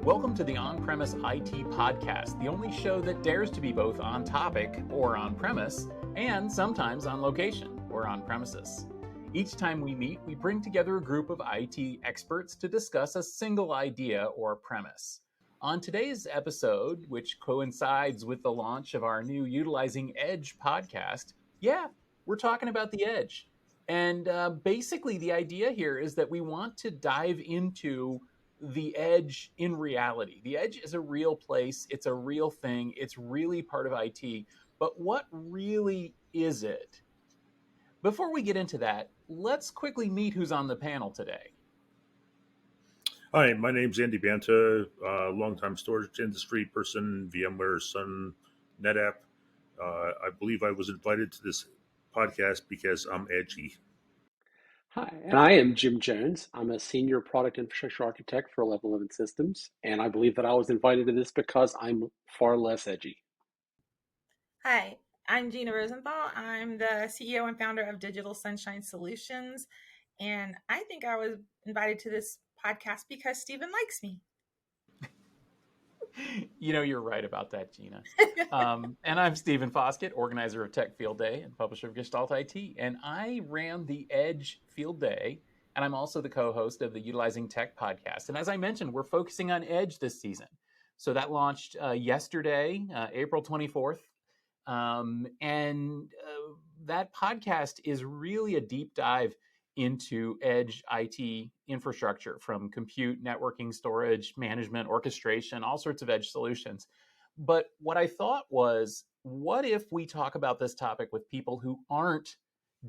Welcome to the On-Premise IT Podcast, the only show that dares to be both on topic or on premise, and sometimes on location or on premises. Each time we meet, we bring together a group of IT experts to discuss a single idea or premise. On today's episode, which coincides with the launch of our new Utilizing Edge podcast, we're talking about the edge. And basically, the idea here is that we want to dive into the edge in reality. The edge is a real place. It's a real thing. It's really part of IT. But what really is it? Before we get into that, let's quickly meet who's on the panel today. Hi, my name's Andy Banta, longtime storage industry person, VMware, Sun, NetApp. I believe I was invited to this podcast because I'm edgy. Hi, and I am Jim Jones. I'm a senior product infrastructure architect for Level 11 Systems, and I believe that I was invited to this because I'm far less edgy. Hi, I'm Gina Rosenthal. I'm the CEO and founder of Digital Sunshine Solutions, and I think I was invited to this podcast because Stephen likes me. You know, you're right about that, Gina. And I'm Stephen Foskett, organizer of Tech Field Day and publisher of Gestalt IT. And I ran the Edge Field Day, and I'm also the co-host of the Utilizing Tech podcast. And as I mentioned, we're focusing on Edge this season. So that launched yesterday, April 24th. That podcast is really a deep dive into edge IT infrastructure, from compute, networking, storage, management, orchestration, all sorts of edge solutions. But what I thought was, what if we talk about this topic with people who aren't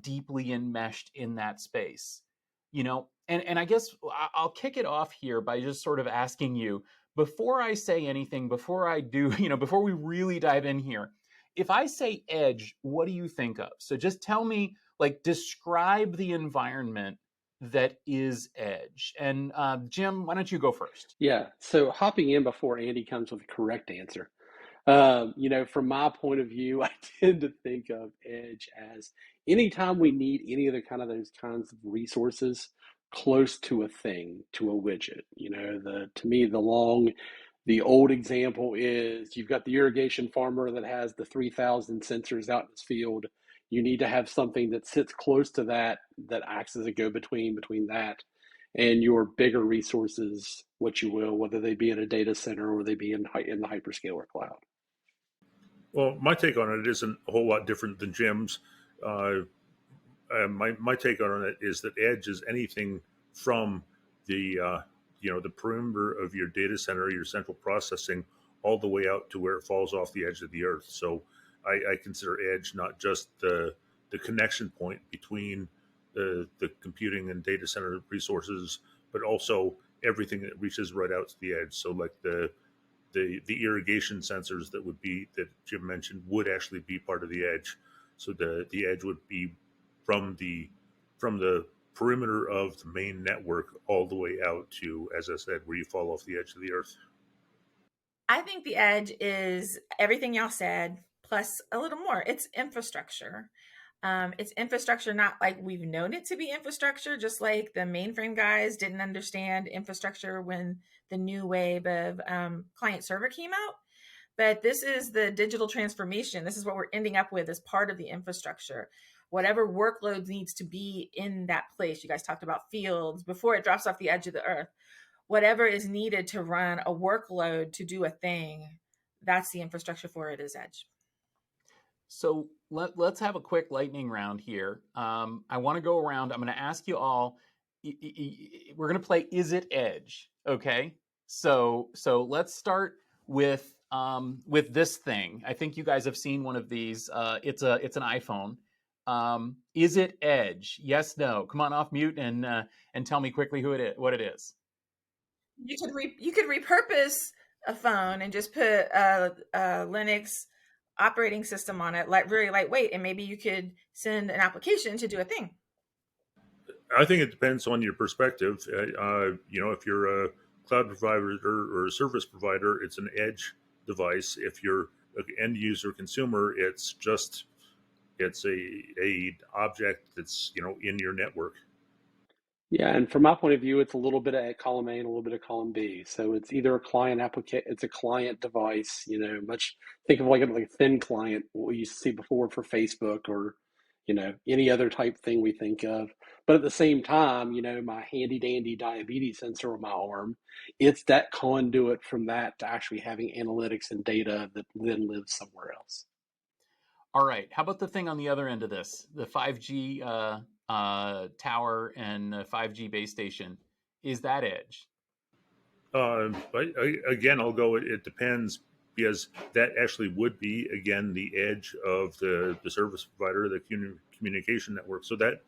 deeply enmeshed in that space? You know, and I guess I'll kick it off here by just sort of asking you, before I say anything, before we really dive in here, if I say edge, what do you think of? So just tell me, describe the environment that is edge. And Jim, why don't you go first? Yeah, so hopping in before Andy comes with the correct answer. From my point of view, I tend to think of edge as anytime we need any other those kinds of resources close to a thing, to a widget. To me, the old example is you've got the irrigation farmer that has the 3,000 sensors out in his field. You need to have something that sits close to that acts as a go-between between that and your bigger resources, what you will, whether they be in a data center or they be in the hyperscaler cloud. Well, my take on it isn't a whole lot different than Jim's. My take on it is that edge is anything from the perimeter of your data center, your central processing, all the way out to where it falls off the edge of the earth. So I consider edge not just the connection point between the computing and data center resources, but also everything that reaches right out to the edge. So like the irrigation sensors that Jim mentioned would actually be part of the edge. So the edge would be from the perimeter of the main network all the way out to, as I said, where you fall off the edge of the earth. I think the edge is everything y'all said, plus a little more. It's infrastructure. It's infrastructure, not like we've known it to be infrastructure, just like the mainframe guys didn't understand infrastructure when the new wave of client server came out. But this is the digital transformation. This is what we're ending up with as part of the infrastructure. Whatever workload needs to be in that place. You guys talked about fields before it drops off the edge of the earth. Whatever is needed to run a workload to do a thing, that's the infrastructure for it is edge. So let's have a quick lightning round here. I want to go around. I'm going to ask you all. We're going to play Is It Edge? Okay. So let's start with this thing. I think you guys have seen one of these. It's an iPhone. Is it edge? Yes, no. Come on off mute and tell me quickly what it is. You could repurpose a phone and just put a Linux operating system on it, like very lightweight, and maybe you could send an application to do a thing. I think it depends on your perspective. If you're a cloud provider or a service provider, it's an edge device. If you're an end user consumer, it's a object that's in your network. Yeah, and from my point of view, it's a little bit of column A and a little bit of column B. So it's either a client application, it's a client device, much think of like a thin client, what we used to see before for Facebook or, any other type thing we think of. But at the same time, my handy dandy diabetes sensor on my arm, it's that conduit from that to actually having analytics and data that then lives somewhere else. All right. How about the thing on the other end of this, the 5G tower and the 5G base station? Is that edge? Again, I'll go. It depends because that actually would be again the edge of the service provider, the communication network. So that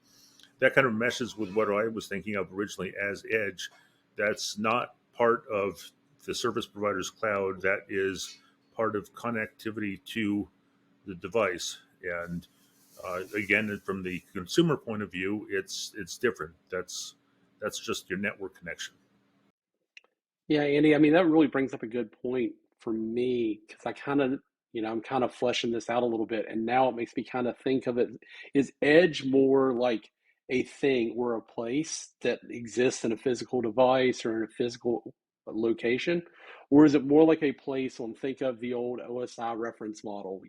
kind of meshes with what I was thinking of originally as edge. That's not part of the service provider's cloud. That is part of connectivity to the device. And again, from the consumer point of view, it's different. That's just your network connection. Yeah, Andy, I mean, that really brings up a good point for me because I'm kind of fleshing this out a little bit. And now it makes me kind of think of it. Is edge more like a thing or a place that exists in a physical device or in a physical location? Or is it more like a place on, think of the old OSI reference model?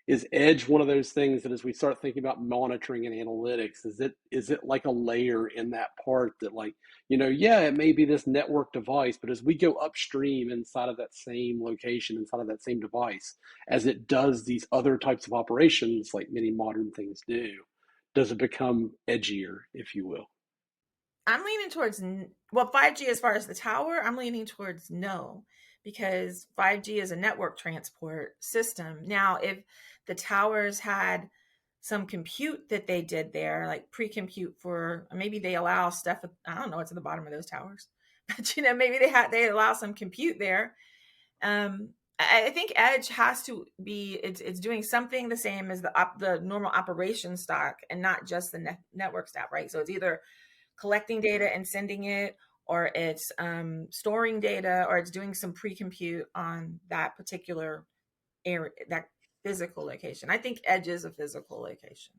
Is edge one of those things that as we start thinking about monitoring and analytics, is it like a layer in that part that yeah, it may be this network device, but as we go upstream inside of that same location, inside of that same device, as it does these other types of operations like many modern things do, does it become edgier, if you will? I'm leaning towards, well, 5G as far as the tower, I'm leaning towards no, because 5G is a network transport system. Now, if the towers had some compute that they did there, like pre-compute for, maybe they allow stuff, I don't know what's at the bottom of those towers, but maybe they allow some compute there. I think edge has to be, it's doing something the same as the normal operation stack and not just the network stack, right? So it's either collecting data and sending it, or it's storing data, or it's doing some pre-compute on that particular area, that physical location. I think edge is a physical location.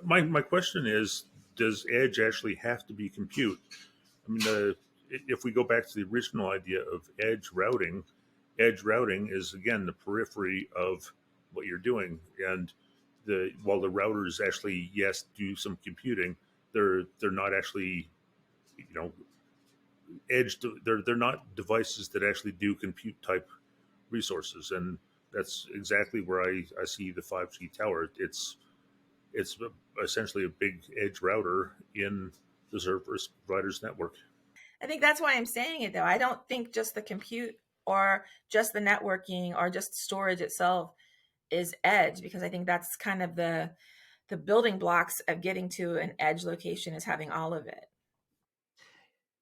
My question is, does edge actually have to be compute? I mean, if we go back to the original idea of edge routing is again the periphery of what you're doing, and while the routers actually yes do some computing, they're not actually you know edge. They're not devices that actually do compute type resources, and that's exactly where I see the 5G tower. It's essentially a big edge router in the service provider's network. I think that's why I'm saying it, though. I don't think just the compute or just the networking or just storage itself is edge, because I think that's kind of the building blocks of getting to an edge location is having all of it.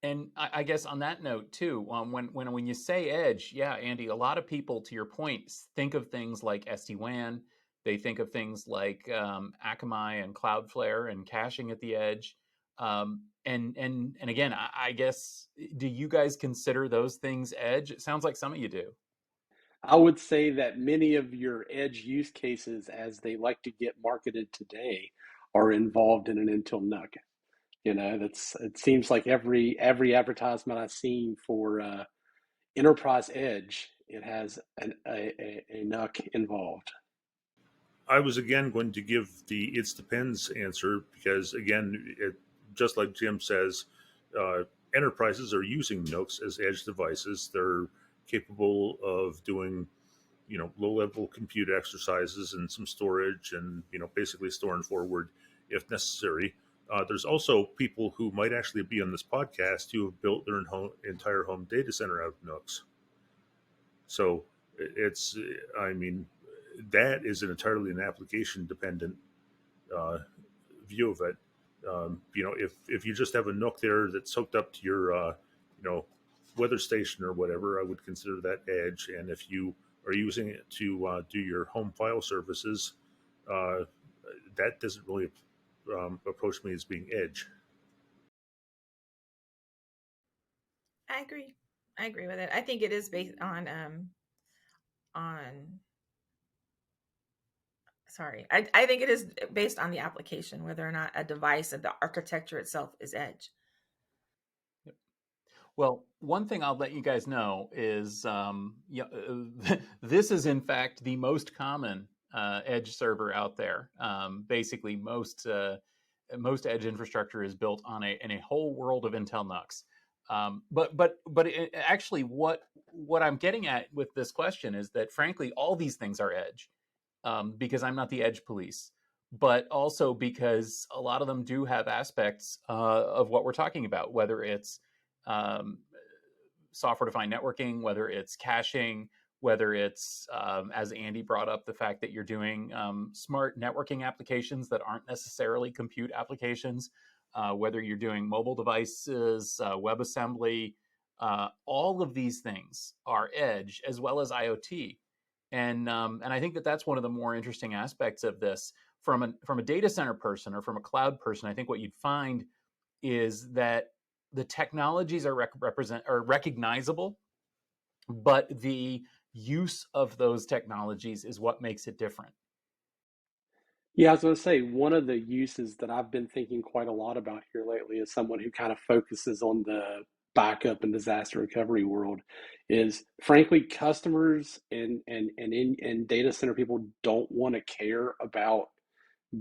And I guess on that note too, when you say edge, yeah, Andy, a lot of people, to your point, think of things like SD-WAN. They think of things like Akamai and Cloudflare and caching at the edge. And again, I guess, do you guys consider those things edge? It sounds like some of you do. I would say that many of your edge use cases, as they like to get marketed today, are involved in an Intel NUC. It seems like every advertisement I've seen for enterprise edge, it has a NUC involved. I was again going to give the "it depends" answer because again, just like Jim says, uh, enterprises are using NUCs as edge devices. They're capable of doing low-level compute exercises and some storage, and basically store and forward if necessary. There's also people who might actually be on this podcast who have built their entire home data center out of NUCs. So it's, I mean, that is an application dependent uh, view of it. If you just have a NUC there that's hooked up to your, weather station or whatever, I would consider that edge. And if you are using it to do your home file services, uh, that doesn't really approach me as being edge. I agree with it. I think it is based on Sorry. I think it is based on the application, whether or not a device and the architecture itself is edge. Well, one thing I'll let you guys know is this is in fact the most common edge server out there. Basically, most edge infrastructure is built on in a whole world of Intel NUCs. But actually, what I'm getting at with this question is that frankly, all these things are edge, because I'm not the edge police, but also because a lot of them do have aspects of what we're talking about, whether it's software-defined networking, whether it's caching, whether it's, as Andy brought up, the fact that you're doing smart networking applications that aren't necessarily compute applications, whether you're doing mobile devices, WebAssembly, all of these things are edge as well as IoT. And I think that that's one of the more interesting aspects of this. From a data center person or from a cloud person, I think what you'd find is that the technologies are recognizable, but the use of those technologies is what makes it different. Yeah, I was going to say one of the uses that I've been thinking quite a lot about here lately as someone who kind of focuses on the backup and disaster recovery world is frankly customers and data center people don't want to care about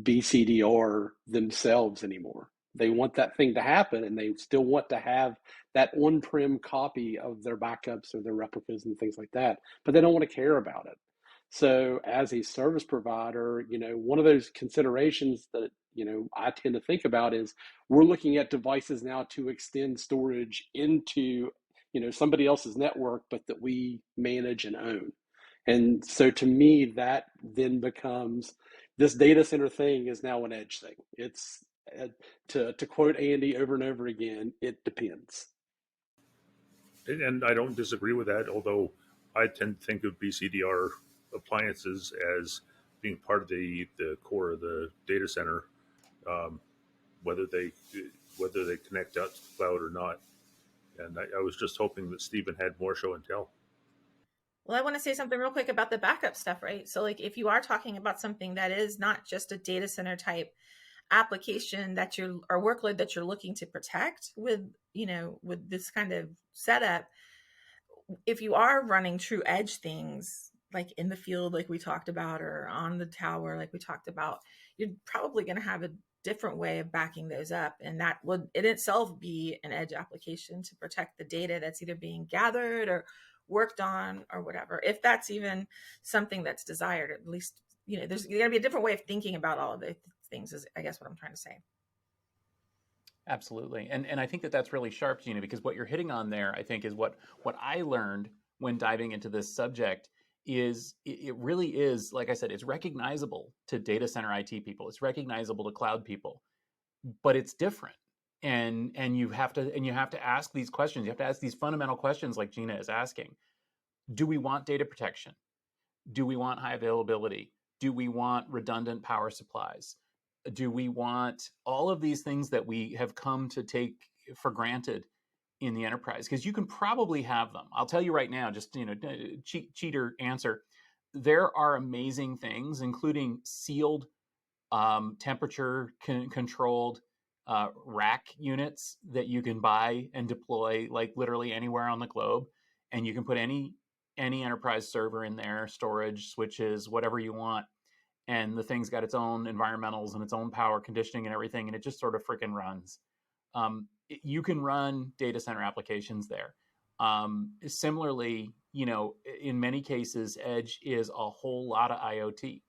BCDR themselves anymore. They want that thing to happen and they still want to have that on-prem copy of their backups or their replicas and things like that, but they don't want to care about it. So as a service provider, one of those considerations that, I tend to think about is we're looking at devices now to extend storage into, somebody else's network, but that we manage and own. And so to me, that then becomes this data center thing is now an edge thing. It's to quote Andy over and over again, it depends. And I don't disagree with that, although I tend to think of BCDR appliances as being part of the core of the data center, whether they connect out to the cloud or not. And I was just hoping that Stephen had more show and tell. Well, I want to say something real quick about the backup stuff, right? So like if you are talking about something that is not just a data center type application that or workload that you're looking to protect with this kind of setup, if you are running true edge things like in the field like we talked about or on the tower like we talked about, you're probably going to have a different way of backing those up, and that would in itself be an edge application to protect the data that's either being gathered or worked on or whatever, if that's even something that's desired. At least there's going to be a different way of thinking about all of the things, is I guess what I'm trying to say. Absolutely. And I think that that's really sharp, Gina, because what you're hitting on there, I think, is what I learned when diving into this subject is it really is, like I said, it's recognizable to data center IT people. It's recognizable to cloud people, but it's different. And you have to ask these questions. You have to ask these fundamental questions like Gina is asking. Do we want data protection? Do we want high availability? Do we want redundant power supplies? Do we want all of these things that we have come to take for granted in the enterprise? Because you can probably have them. I'll tell you right now, just cheater answer. There are amazing things, including sealed, temperature controlled rack units that you can buy and deploy like literally anywhere on the globe, and you can put any enterprise server in there, storage, switches, whatever you want. And the thing's got its own environmentals and its own power conditioning and everything, and it just sort of freaking runs. You can run data center applications there. Similarly, in many cases, edge is a whole lot of IoT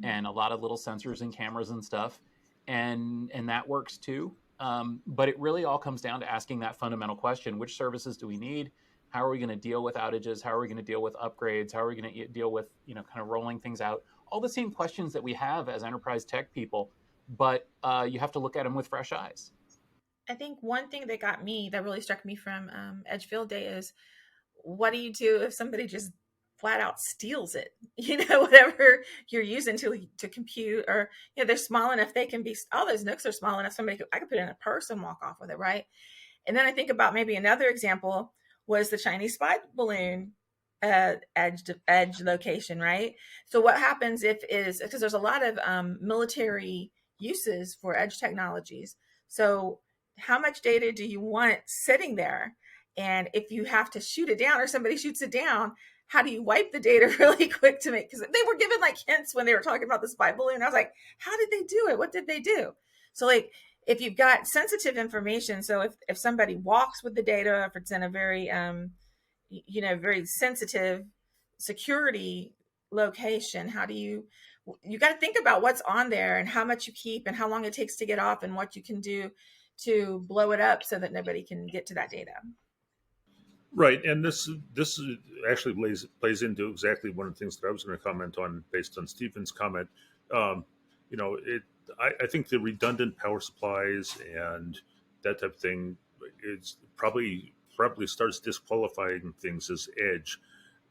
and a lot of little sensors and cameras and stuff, and that works too. But it really all comes down to asking that fundamental question: which services do we need? How are we going to deal with outages? How are we going to deal with upgrades? How are we going to deal with kind of rolling things out? All the same questions that we have as enterprise tech people, but you have to look at them with fresh eyes. I think one thing that really struck me from Edge Field Day is, what do you do if somebody just flat out steals it? Whatever you're using to compute, or they're small enough they can be. All those NUCs are small enough I could put it in a purse and walk off with it, right? And then I think about maybe another example was the Chinese spy balloon edge location, right? So what happens because there's a lot of military uses for edge technologies. So how much data do you want sitting there? And if you have to shoot it down or somebody shoots it down, how do you wipe the data really quick to make, because they were given like hints when they were talking about the spy balloon. I was like, how did they do it? What did they do? So like, if you've got sensitive information, so if somebody walks with the data, if it's in a very, very sensitive security location, how do you got to think about what's on there and how much you keep and how long it takes to get off and what you can do to blow it up so that nobody can get to that data. Right, and this actually plays into exactly one of the things that I was going to comment on based on Stephen's comment. Um, I think the redundant power supplies and that type of thing is probably starts disqualifying things as edge.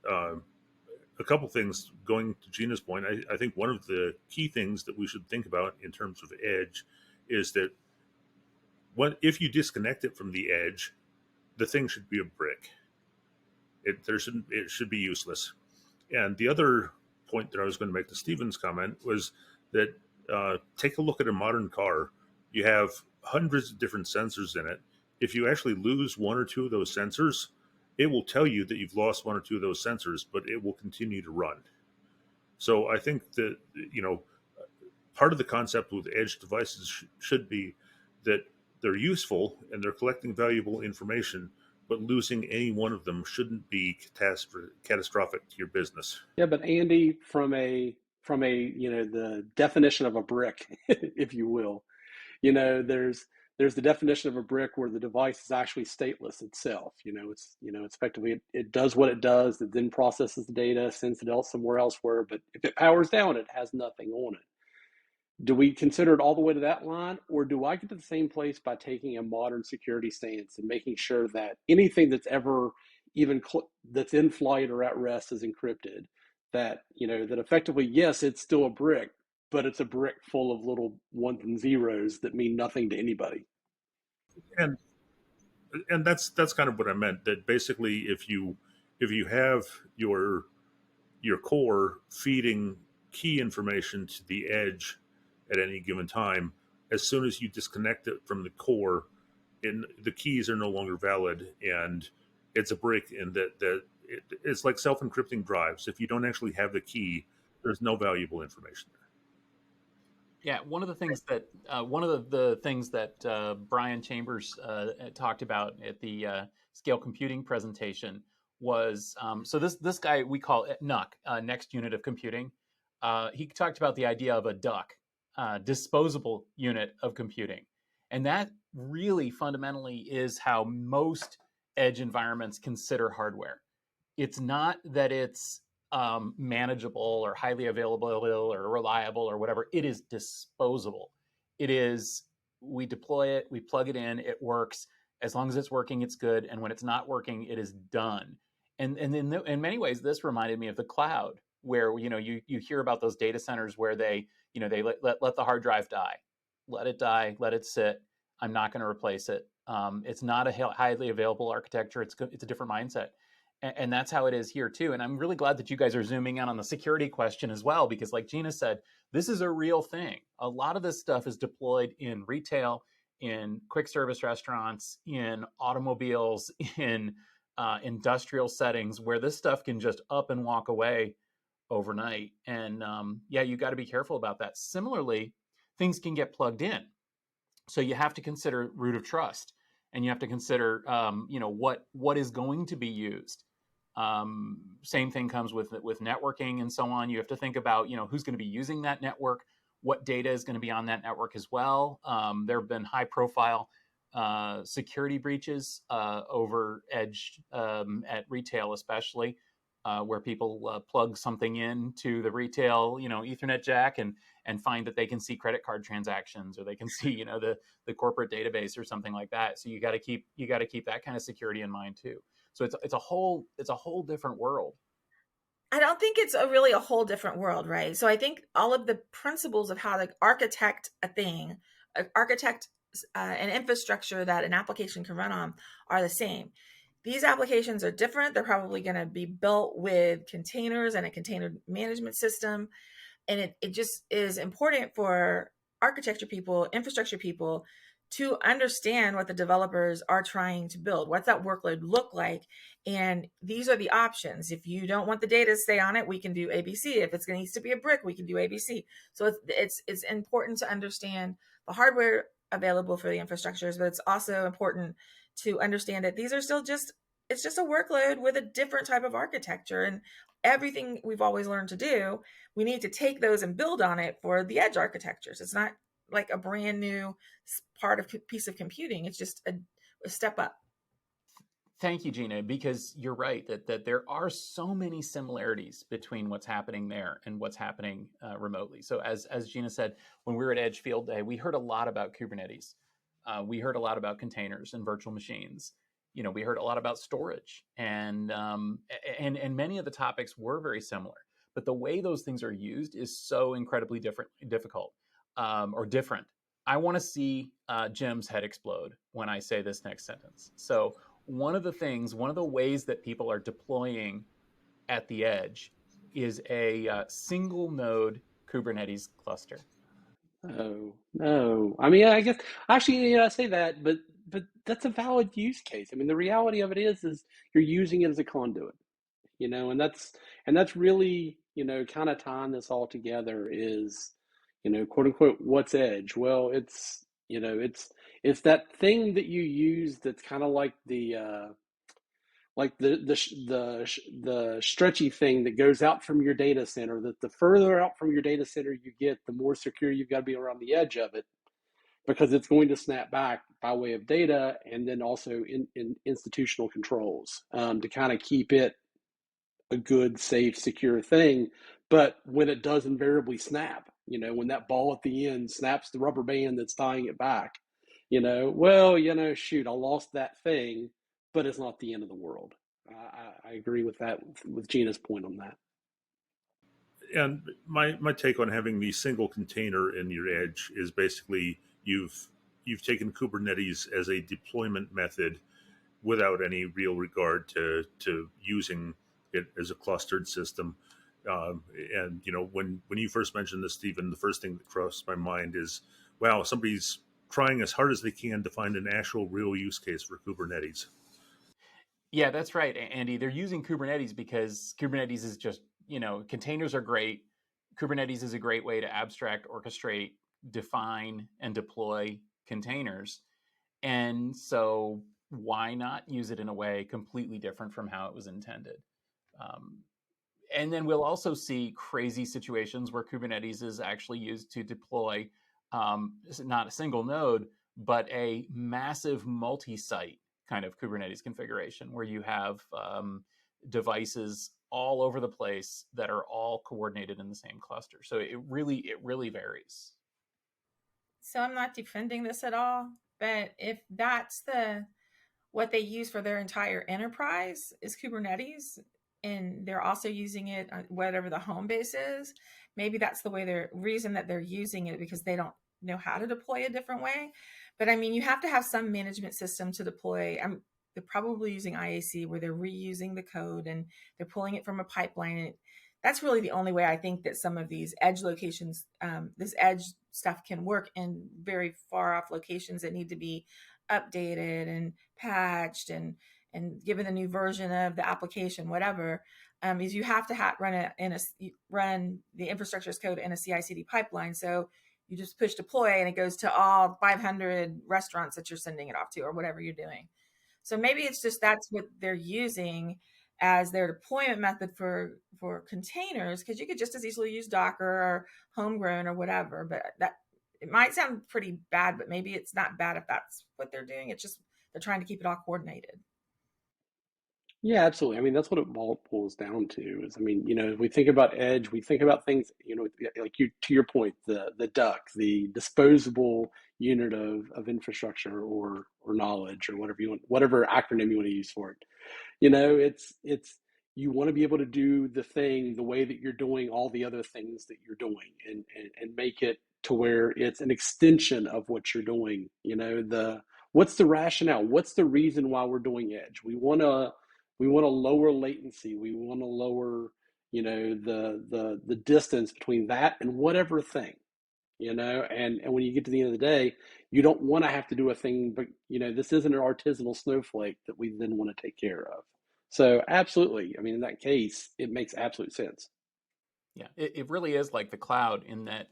A couple things going to Gina's point. I think one of the key things that we should think about in terms of edge is that if you disconnect it from the edge, the thing should be a brick. It should be useless. And the other point that I was going to make to Stephen's comment was that take a look at a modern car. You have hundreds of different sensors in it. If you actually lose one or two of those sensors, it will tell you that you've lost one or two of those sensors, but it will continue to run. So I think that, part of the concept with edge devices should be that they're useful and they're collecting valuable information, but losing any one of them shouldn't be catastrophic to your business. Yeah, but Andy, from a the definition of a brick, if you will, there's the definition of a brick where the device is actually stateless itself. It's effectively it does what it does. It then processes the data, sends it somewhere elsewhere. But if it powers down, it has nothing on it. Do we consider it all the way to that line, or do I get to the same place by taking a modern security stance and making sure that anything that's ever that's in flight or at rest is encrypted? That that effectively, yes, it's still a brick, but it's a brick full of little ones and zeros that mean nothing to anybody. And that's kind of what I meant. That basically, if you have your core feeding key information to the edge at any given time, as soon as you disconnect it from the core, the keys are no longer valid, and it's a brick. And it's like self-encrypting drives. If you don't actually have the key, there's no valuable information there. Yeah, one of the things that Brian Chambers talked about at the Scale Computing presentation was so this guy we call it NUC, Next Unit of Computing. He talked about the idea of a DUC, disposable unit of computing, and that really fundamentally is how most edge environments consider hardware. It's not that it's manageable or highly available or reliable or whatever. It is disposable. It is, we deploy it, we plug it in, it works. As long as it's working, it's good. And when it's not working, it is done. And in many ways, this reminded me of the cloud, where you hear about those data centers where they let the hard drive die, let it die, let it sit. I'm not going to replace it. It's not a highly available architecture. It's a different mindset. And that's how it is here too. And I'm really glad that you guys are zooming in on the security question as well, because like Gina said, this is a real thing. A lot of this stuff is deployed in retail, in quick service restaurants, in automobiles, in industrial settings, where this stuff can just up and walk away overnight. And you got to be careful about that. Similarly, things can get plugged in. So you have to consider root of trust, and you have to consider, what is going to be used. Same thing comes with networking and so on. You have to think about, who's going to be using that network, what data is going to be on that network as well. There have been high profile security breaches over edge at retail, especially where people plug something into the retail, Ethernet jack and find that they can see credit card transactions, or they can see, the corporate database or something like that. So you got to keep that kind of security in mind too. So it's a whole different world. I don't think it's really a whole different world, right? So I think all of the principles of how to architect a thing, architect an infrastructure that an application can run on, are the same. these applications are different. They're probably going to be built with containers and a container management system. And it just is important for architecture people, infrastructure people, to understand what the developers are trying to build. What's that workload look like? And these are the options. If you don't want the data to stay on it, we can do ABC. If it's going to need to be a brick, we can do ABC. So it's important to understand the hardware available for the infrastructures, but it's also important to understand that these are still it's just a workload with a different type of architecture. And everything we've always learned to do, we need to take those and build on it for the edge architectures. It's not like a brand new piece of computing. It's just a step up. Thank you, Gina, because you're right that there are so many similarities between what's happening there and what's happening remotely. So as Gina said, when we were at Edge Field Day, we heard a lot about Kubernetes. We heard a lot about containers and virtual machines. We heard a lot about storage, and many of the topics were very similar. But the way those things are used is so incredibly difficult or different. I want to see Jim's head explode when I say this next sentence. So one of the ways that people are deploying at the edge is a single node Kubernetes cluster. Oh, no. I mean, I guess actually, I say that, but that's a valid use case. I mean, the reality of it is you're using it as a conduit, and that's really, kind of tying this all together is, quote unquote, what's edge? Well, it's that thing that you use that's kind of like the stretchy thing that goes out from your data center, that the further out from your data center you get, the more secure you've got to be around the edge of it, because it's going to snap back by way of data, and then also in institutional controls to kind of keep it a good, safe, secure thing. But when it does invariably snap, when that ball at the end snaps the rubber band that's tying it back, shoot, I lost that thing, but it's not the end of the world. I agree with that, with Gina's point on that. And my take on having the single container in your edge is basically you've taken Kubernetes as a deployment method without any real regard to using it as a clustered system. And when you first mentioned this, Stephen, the first thing that crossed my mind is, wow, somebody's trying as hard as they can to find an actual real use case for Kubernetes. Yeah, that's right, Andy. They're using Kubernetes because Kubernetes is just, containers are great. Kubernetes is a great way to abstract, orchestrate, define, and deploy containers. And so why not use it in a way completely different from how it was intended? And then we'll also see crazy situations where Kubernetes is actually used to deploy not a single node, but a massive multi-site kind of Kubernetes configuration where you have devices all over the place that are all coordinated in the same cluster. So it really varies. So I'm not defending this at all, but if that's what they use for their entire enterprise is Kubernetes, and they're also using it on whatever the home base is, maybe that's the reason that they're using it, because they don't know how to deploy a different way. But I mean, you have to have some management system to deploy. They're probably using IAC, where they're reusing the code and they're pulling it from a pipeline. That's really the only way I think that some of these edge locations, this edge stuff can work in very far off locations that need to be updated and patched and given a new version of the application, whatever, is you have to run the infrastructure as code in a CI/CD pipeline. So you just push deploy and it goes to all 500 restaurants that you're sending it off to, or whatever you're doing. So maybe it's just that's what they're using as their deployment method for containers, because you could just as easily use Docker or homegrown or whatever. But that it might sound pretty bad, but maybe it's not bad if that's what they're doing. It's just they're trying to keep it all coordinated. Yeah, absolutely. I mean, that's what it all boils down to is, I mean, if we think about edge, we think about things, like to your point, the duck, the disposable unit of infrastructure or knowledge, or whatever acronym you want to use for it. It's you want to be able to do the thing the way that you're doing all the other things that you're doing, and make it to where it's an extension of what you're doing. What's the rationale? What's the reason why we're doing edge? We want to lower latency. We want to lower, the distance between that and whatever thing, and when you get to the end of the day, you don't want to have to do a thing, but this isn't an artisanal snowflake that we then want to take care of. So absolutely, I mean, in that case, it makes absolute sense. Yeah, it really is like the cloud in that,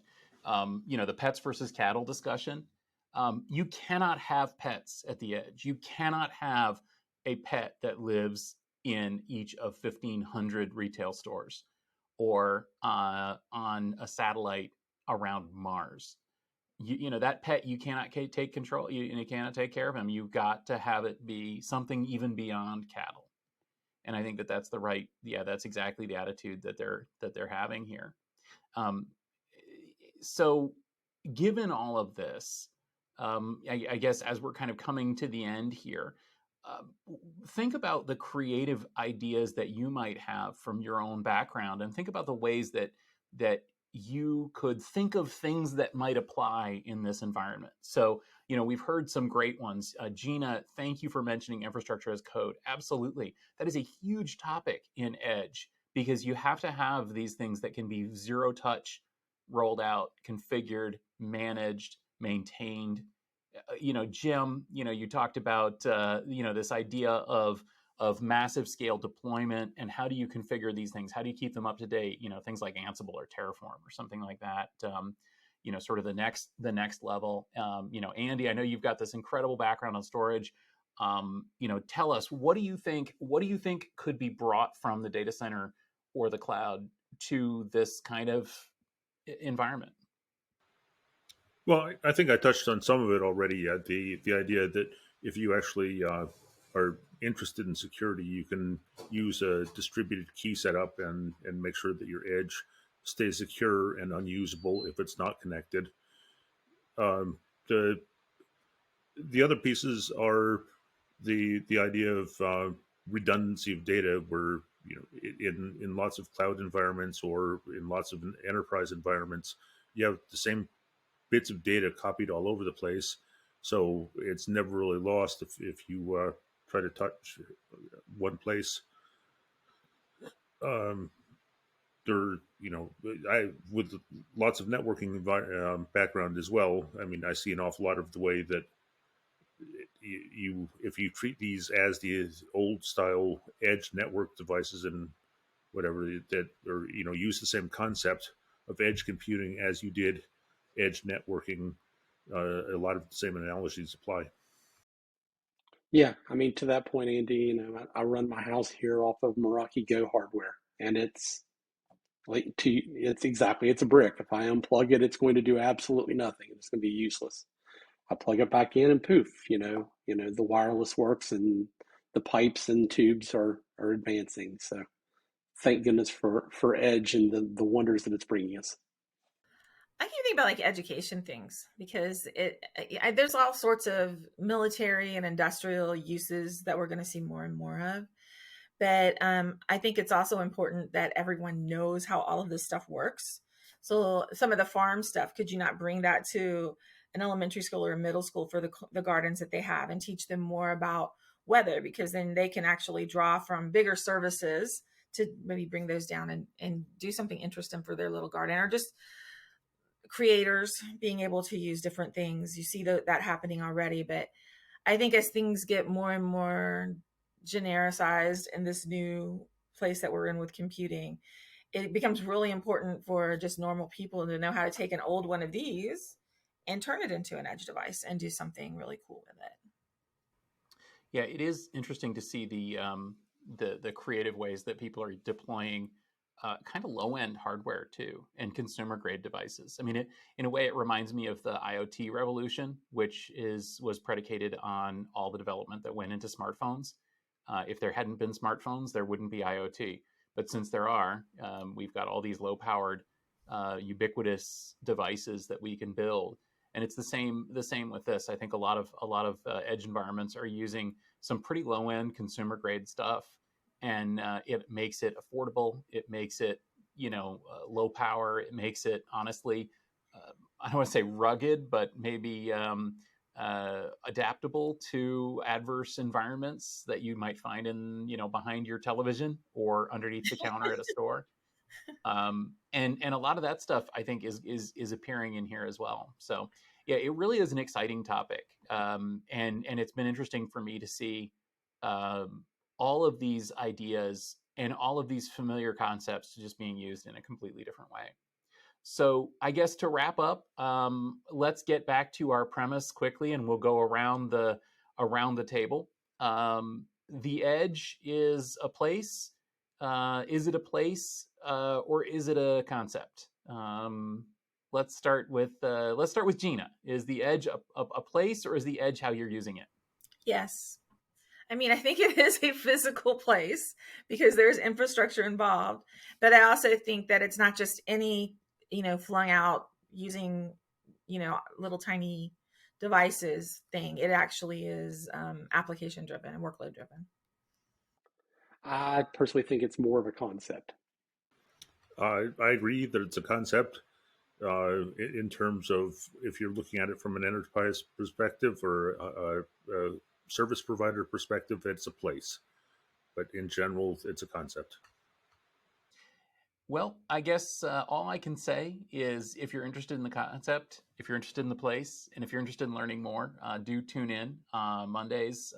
the pets versus cattle discussion. You cannot have pets at the edge. You cannot have a pet that lives in each of 1,500 retail stores or on a satellite around Mars. That pet, you cannot take control. You cannot take care of him. You've got to have it be something even beyond cattle. And I think that's the right. Yeah, that's exactly the attitude that they're having here. So, given all of this, I guess as we're kind of coming to the end here, think about the creative ideas that you might have from your own background, and think about the ways that you could think of things that might apply in this environment. So, we've heard some great ones. Gina, thank you for mentioning infrastructure as code. Absolutely. That is a huge topic in Edge because you have to have these things that can be zero touch, rolled out, configured, managed, maintained. Jim, you talked about, this idea of massive scale deployment and how do you configure these things? How do you keep them up to date? Things like Ansible or Terraform or something like that. Sort of the next level. Andy, I know you've got this incredible background on storage. Tell us, what do you think could be brought from the data center or the cloud to this kind of environment? Well, I think I touched on some of it already. The idea that if you actually are interested in security, you can use a distributed key setup and make sure that your edge stays secure and unusable if it's not connected. The other pieces are the idea of redundancy of data, where in lots of cloud environments or in lots of enterprise environments, you have the same bits of data copied all over the place, so it's never really lost if you try to touch one place. I with lots of networking background as well. I mean, I see an awful lot of the way that if you treat these as the old style edge network devices and whatever that, or use the same concept of edge computing as you did edge networking, a lot of the same analogies apply. Yeah, I mean, to that point, Andy, I run my house here off of Meraki Go hardware, and it's a brick. If I unplug it, it's going to do absolutely nothing. It's going to be useless. I plug it back in, and poof, the wireless works, and the pipes and tubes are advancing. So, thank goodness for Edge and the wonders that it's bringing us. I can think about like education things because there's all sorts of military and industrial uses that we're going to see more and more of. But I think it's also important that everyone knows how all of this stuff works. So some of the farm stuff, could you not bring that to an elementary school or a middle school for the gardens that they have and teach them more about weather? Because then they can actually draw from bigger services to maybe bring those down and do something interesting for their little garden, or just creators being able to use different things. You see that happening already, but I think as things get more and more genericized in this new place that we're in with computing, it becomes really important for just normal people to know how to take an old one of these and turn it into an edge device and do something really cool with it. Yeah, it is interesting to see the creative ways that people are deploying kind of low-end hardware too, and consumer-grade devices. I mean, in a way, it reminds me of the IoT revolution, which was predicated on all the development that went into smartphones. If there hadn't been smartphones, there wouldn't be IoT. But since there are, we've got all these low-powered, ubiquitous devices that we can build. And it's the same with this. I think a lot of edge environments are using some pretty low-end consumer-grade stuff. And it makes it affordable. It makes it, low power. It makes it, honestly, I don't want to say rugged, but maybe adaptable to adverse environments that you might find in, behind your television or underneath the counter at a store. And a lot of that stuff I think is appearing in here as well. So yeah, it really is an exciting topic. And it's been interesting for me to see all of these ideas and all of these familiar concepts just being used in a completely different way. So I guess to wrap up, let's get back to our premise quickly, and we'll go around the table. The edge is a place. Is it a place or is it a concept? Let's start with Gina. Is the edge a place, or is the edge how you're using it? Yes. I mean, I think it is a physical place because there's infrastructure involved, but I also think that it's not just any, flung out using, little tiny devices thing. It actually is application driven and workload driven. I personally think it's more of a concept. I agree that it's a concept in terms of if you're looking at it from an enterprise perspective or a service provider perspective, it's a place. But in general, it's a concept. Well, I guess all I can say is if you're interested in the concept, if you're interested in the place, and if you're interested in learning more, do tune in Mondays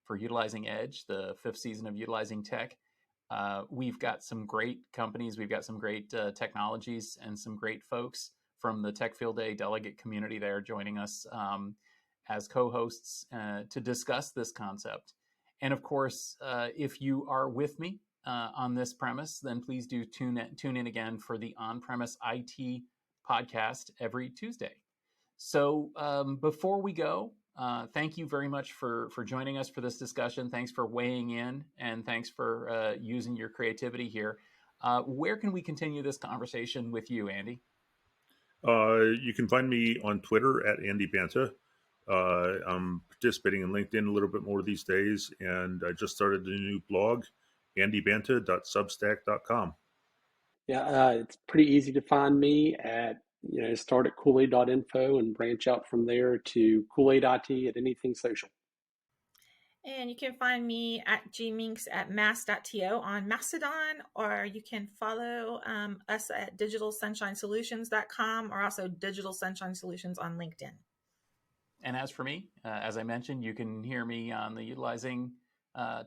for Utilizing Edge, the 5th season of Utilizing Tech. We've got some great companies, we've got some great technologies, and some great folks from the Tech Field Day delegate community there joining us as co-hosts to discuss this concept. And of course, if you are with me on this premise, then please do tune in again for the On-Premise IT podcast every Tuesday. So before we go, thank you very much for joining us for this discussion. Thanks for weighing in, and thanks for using your creativity here. Where can we continue this conversation with you, Andy? You can find me on Twitter at Andy Banta. I'm participating in LinkedIn a little bit more these days, and I just started a new blog, andybanta.substack.com. Yeah, it's pretty easy to find me at, start at koolaid.info and branch out from there to Kool-Aid IT at anything social. And you can find me at gminx at mass.to on Mastodon, or you can follow us at digitalsunshinesolutions.com, or also Digital Sunshine Solutions on LinkedIn. And as for me, as I mentioned, you can hear me on the Utilizing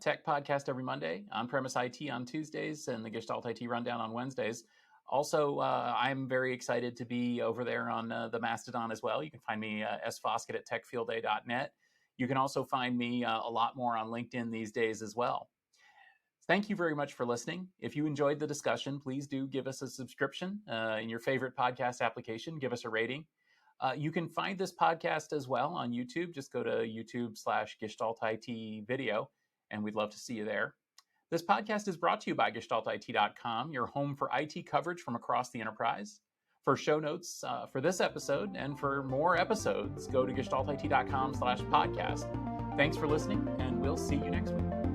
Tech podcast every Monday, On-Premise IT on Tuesdays, and the Gestalt IT Rundown on Wednesdays. Also, I'm very excited to be over there on the Mastodon as well. You can find me sfoskett at techfieldday.net. You can also find me a lot more on LinkedIn these days as well. Thank you very much for listening. If you enjoyed the discussion, please do give us a subscription in your favorite podcast application. Give us a rating. You can find this podcast as well on YouTube. Just go to YouTube/Gestalt IT video, and we'd love to see you there. This podcast is brought to you by GestaltIT.com, your home for IT coverage from across the enterprise. For show notes for this episode and for more episodes, go to GestaltIT.com/podcast. Thanks for listening, and we'll see you next week.